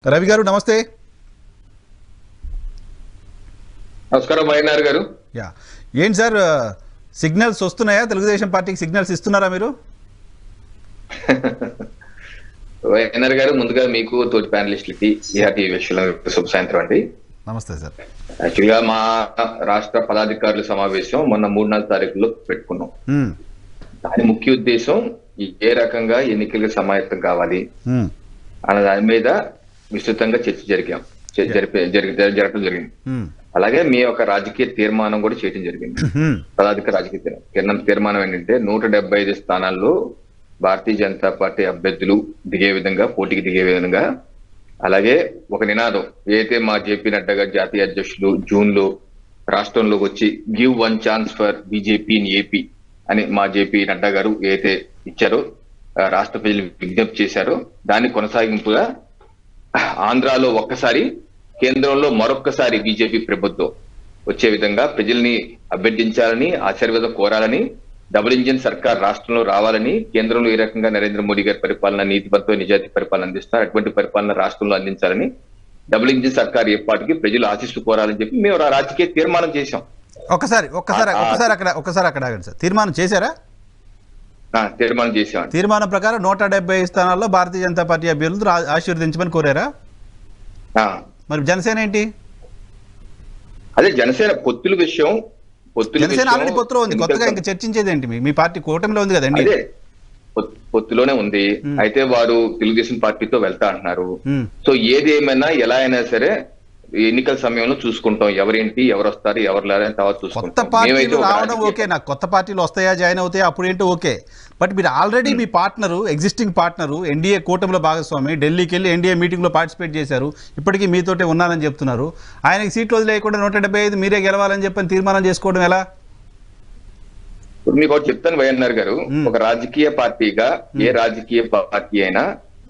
రవి గారు నమస్తే. నమస్కారం వైఎన్ఆర్ గారు. యా ఏంటి సార్ సిగ్నల్స్ వస్తున్నాయా? తెలుగుదేశం పార్టీకి సిగ్నల్స్ ఇస్తున్నారా మీరు? వైఎన్ఆర్ గారు, ముందుగా మీకు తోటి ప్యానలిస్టులకి ఈఆర్టీ విషయంలో శుభ సాయంత్రం అండి. నమస్తే సార్. యాక్చువల్గా మా రాష్ట్ర పదాధికారుల సమావేశం మొన్న 3-4 తారీఖులో పెట్టుకున్నాం. దాని ముఖ్య ఉద్దేశం ఏ రకంగా ఎన్నికలకు సమాయత్తం కావాలి అన్న దాని మీద విస్తృతంగా చర్చ జరగడం జరిగింది. అలాగే మీ యొక్క రాజకీయ తీర్మానం కూడా చేయడం జరిగింది. పదాధికార రాజకీయ తీర్మానం ఏంటంటే 175 స్థానాల్లో భారతీయ జనతా పార్టీ అభ్యర్థులు దిగే విధంగా, పోటీకి దిగే విధంగా, అలాగే ఒక నినాదం ఏదైతే మా జేపీ నడ్డా గారు జాతీయ అధ్యక్షులు జూన్ లో రాష్ట్రంలోకి వచ్చి give 1 chance for BJP in AP అని మా జేపీ నడ్డా గారు ఏదైతే ఇచ్చారో, రాష్ట్ర ప్రజలు విజ్ఞప్తి చేశారో, దాన్ని కొనసాగింపుగా ఆంధ్రాలో ఒక్కసారి, కేంద్రంలో మరొక్కసారి బీజేపీ ప్రభుత్వం వచ్చే విధంగా ప్రజల్ని అభ్యర్థించాలని, ఆశీర్వాదం కోరాలని, డబుల్ ఇంజిన్ సర్కార్ రాష్ట్రంలో రావాలని, కేంద్రంలో ఏ రకంగా నరేంద్ర మోడీ గారి పరిపాలన నీతిబద్ధ నిజాయితీ పరిపాలన అందిస్తున్నారు, అటువంటి పరిపాలన రాష్ట్రంలో అందించాలని, డబుల్ ఇంజిన్ సర్కార్ ఏర్పాటుకి ప్రజలు ఆశిస్తూ కోరాలని చెప్పి మేము రాజకీయ తీర్మానం చేశాం. ఒక్కసారి అక్కడ ఆగండి సార్. తీర్మానం చేశారా? తీర్మానం చేశాం. తీర్మానం ప్రకారం 175 స్థానాల్లో భారతీయ జనతా పార్టీ అభ్యర్థులు ఆశీర్వదించమని కోరారా? మరి జనసేన ఏంటి? అదే జనసేన పొత్తుల విషయం. జనసేన ఆల్రెడీ పొత్తులో ఉంది, కొత్తగా ఇంకా చర్చించేది ఏంటి? మీ పార్టీ కూటమిలో ఉంది కదండి. పొత్తులోనే ఉంది. అయితే వారు తెలుగుదేశం పార్టీతో వెళ్తా అంటున్నారు. సో ఏది ఏమైనా ఎలా అయినా సరే ఎన్నికల సమయంలో చూసుకుంటాం, ఎవరేంటి, ఎవరు వస్తారు, ఎవరు లేదని తర్వాత చూసుకుంటాం. కొత్త పార్టీలు రావడం ఓకే, నాకు కొత్త పార్టీలు వస్తాయా, జాయిన్ అవుతాయా, అప్పుడు ఏంటో ఓకే. బట్ మీరు ఆల్రెడీ మీ పార్ట్నరు, ఎగ్జిస్టింగ్ పార్ట్నరు, ఎన్డీఏ కూటమిలో భాగస్వామి, ఢిల్లీకి వెళ్ళి ఎన్డీఏ మీటింగ్లో పార్టిసిపేట్ చేశారు, ఇప్పటికీ మీతోటే ఉన్నానని చెప్తున్నారు. ఆయనకి సీట్లు వదిలేయకుండా 175 మీరే గెలవాలని చెప్పని తీర్మానం చేసుకోవడం ఎలా? మీకు ఒకటి చెప్తాను వైఎన్ఆర్ గారు, ఒక రాజకీయ పార్టీగా ఏ రాజకీయ పార్టీ అయినా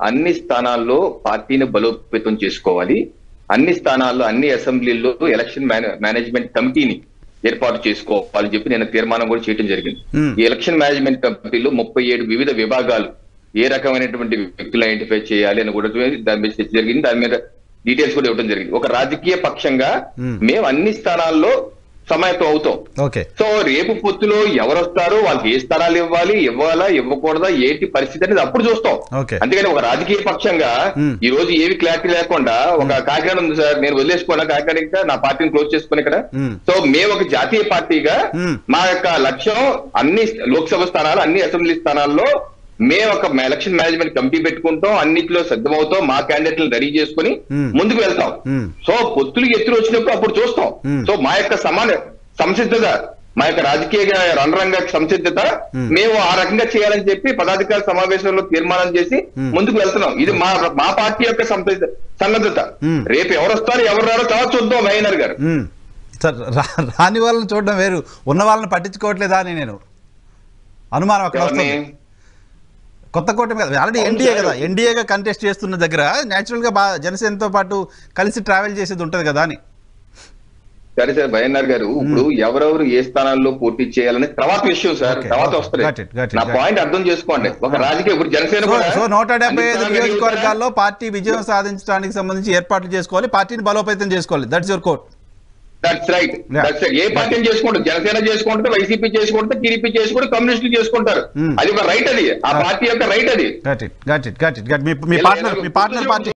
అన్ని స్థానాల్లో పార్టీని బలోపేతం చేసుకోవాలి. అన్ని స్థానాల్లో, అన్ని అసెంబ్లీల్లో ఎలక్షన్ మేనేజ్మెంట్ కమిటీని ఏర్పాటు చేసుకోవాలని చెప్పి నేను తీర్మానం కూడా చేయడం జరిగింది. ఈ ఎలక్షన్ మేనేజ్మెంట్ కమిటీలో 37 వివిధ విభాగాలు, ఏ రకమైనటువంటి వ్యక్తులు ఐడెంటిఫై చేయాలి అని కూడా దాని మీద చర్చ జరిగింది. దాని మీద డీటెయిల్స్ కూడా ఇవ్వడం జరిగింది. ఒక రాజకీయ పక్షంగా మేము అన్ని స్థానాల్లో సమాయత్తం అవుతాం. సో రేపు పొత్తులో ఎవరు వస్తారో వాళ్ళకి ఏ స్థానాలు ఇవ్వాలి, ఇవ్వాలా, ఇవ్వకూడదా, ఏంటి పరిస్థితి అనేది అప్పుడు చూస్తాం. అంతేగాని ఒక రాజకీయ పక్షంగా ఈ రోజు ఏవి క్లారిటీ లేకుండా, ఒక కాకినాడ ఉంది సార్, నేను వదిలేసుకోవాలా కాకినాడ, ఇంకా నా పార్టీని క్లోజ్ చేసుకుని ఇక్కడ. సో మేము ఒక జాతీయ పార్టీగా మా యొక్క లక్ష్యం అన్ని లోక్సభ స్థానాలు, అన్ని అసెంబ్లీ స్థానాల్లో మేము ఒక ఎలక్షన్ మేనేజ్మెంట్ కమిటీ పెట్టుకుంటాం, అన్నిటిలో సిద్ధమవుతాం, మా క్యాండిడేట్లను రెడీ చేసుకుని ముందుకు వెళ్తాం. సో పొత్తులు ఎత్తులు వచ్చినప్పుడు అప్పుడు చూస్తాం. సో మా యొక్క సంసిద్ధత, మా యొక్క రాజకీయ రణరంగ సంసిద్ధత మేము ఆ రకంగా చేయాలని చెప్పి పదాధికార సమావేశంలో తీర్మానం చేసి ముందుకు వెళ్తున్నాం. ఇది మా పార్టీ యొక్క సన్నద్ధత. రేపు ఎవరు వస్తారు, ఎవరు రారో తర్వాత చూద్దాం వైఎన్ఆర్ గారు. రాని వాళ్ళని చూడడం వేరు, ఉన్న వాళ్ళని పట్టించుకోవట్లేదా అని నేను అనుమానం అక్కడ వస్తుంది. కొత్త కూటమి కదా, ఆల్రెడీ ఎన్డీఏ కదా, ఎన్డీఏగా కంటెస్ట్ చేస్తున్న దగ్గర న్యాచురల్ గా జనసేనతో పాటు కలిసి ట్రావెల్ చేసేది ఉంటది కదా అని. సరే సార్ వైఎన్ఆర్ గారు, ఇప్పుడు ఎవరెవరు ఏ స్థానాల్లో పోటీ చేయాలని తర్వాత విషయం సార్, తర్వాత వస్తుంది. నా పాయింట్ అర్థం చేసుకోండి. ఒక రాజకీయ, ఇప్పుడు జనసేన 175 నియోజకవర్గాల్లో పార్టీ విజయం సాధించడానికి సంబంధించి ఏర్పాట్లు చేసుకోవాలి, పార్టీని బలోపేతం చేసుకోవాలి. That's your quote. That's right. ఏ పార్టీని చేసుకుంటారు, జనసేన చేసుకుంటే, వైసీపీ చేసుకుంటే, టీడీపీ చేసుకుంటే, కమ్యూనిస్టులు చేసుకుంటారు. అది ఒక రైట్, అది ఆ పార్టీ యొక్క రైట్. అది మీ పార్ట్నర్ పార్టీ